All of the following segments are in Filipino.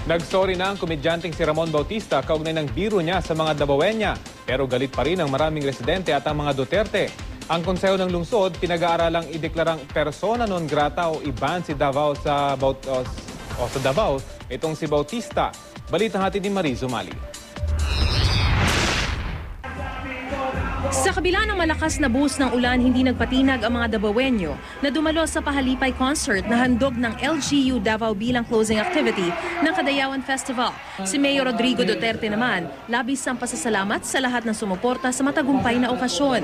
Nag-sorry na ang komedyanteng si Ramon Bautista kaugnay ng biro niya sa mga Dabawenya. Pero galit pa rin ang maraming residente at ang mga Duterte. Ang konseho ng lungsod, pinag-aaralang ideklarang persona non grata o i-ban si Davao sa Davao, itong si Bautista. Balitang hatid ni Marizo Mali. Sa kabila ng malakas na buhos ng ulan, hindi nagpatinag ang mga Dabawenyo na dumalo sa pahalipay concert na handog ng LGU Davao bilang closing activity ng Kadayawan Festival. Si Mayor Rodrigo Duterte naman, labis ang pasasalamat sa lahat ng sumuporta sa matagumpay na okasyon.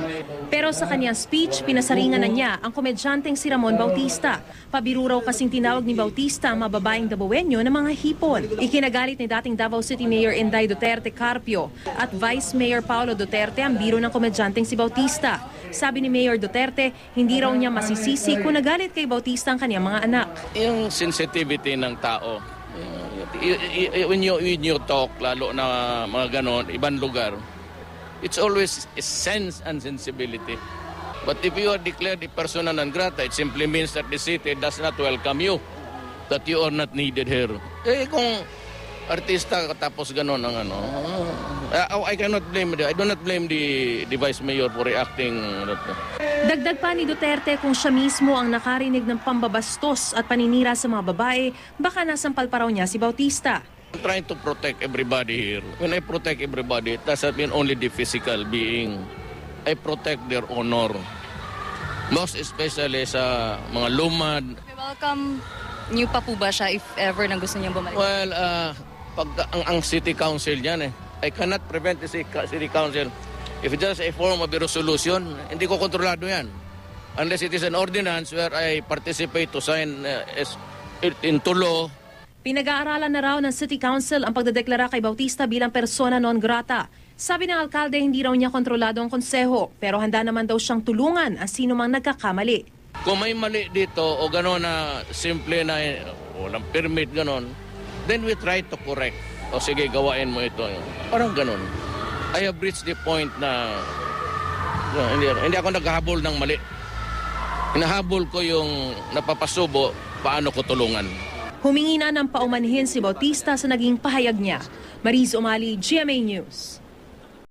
Pero sa kanyang speech, pinasaringan na niya ang komedyanteng si Ramon Bautista. Pabiro raw kasing tinawag ni Bautista ang mababaeng Dabawenyo na mga hipon. Ikinagalit ni dating Davao City Mayor Inday Duterte Carpio at Vice Mayor Paulo Duterte ang biro ng komedyanteng si Bautista. Sabi ni Mayor Duterte, hindi raw niya masisisi kung nagalit kay Bautista ang kanyang mga anak. Yung sensitivity ng tao, when you talk, lalo na mga ganon, ibang lugar, it's always a sense and sensibility. But if you are declared a persona non grata, it simply means that the city does not welcome you, that you are not needed here. Eh kung artista tapos ganon ang ano, I cannot blame, I do not blame the Vice Mayor for reacting. Dagdag pa ni Duterte, kung siya mismo ang nakarinig ng pambabastos at paninira sa mga babae, baka nasampal pa raw niya si Bautista. I'm trying to protect everybody here. When I protect everybody, it doesn't mean only the physical being. I protect their honor. Most especially sa mga lumad. Welcome niyo pa po ba siya if ever na gusto niyang bumalik? Well, pag ang city council yan I cannot prevent the city council. If it's just a form of a resolution, hindi ko kontrolado yan. Unless it is an ordinance where I participate to sign into law. Pinag-aaralan na raw ng City Council ang pagdedeklara kay Bautista bilang persona non grata. Sabi ng alkalde, hindi raw niya kontrolado ang konseho, pero handa naman daw siyang tulungan ang sino mang nagkakamali. Kung may mali dito o gano'n na simple na walang permit gano'n, then we try to correct. O sige, gawain mo ito. Parang gano'n. I have reached the point na hindi ako naghahabol ng mali. Hinahabol ko yung napapasubo, paano ko tulungan. Humingi na ng paumanhin si Bautista sa naging pahayag niya. Marizo Mali, GMA News.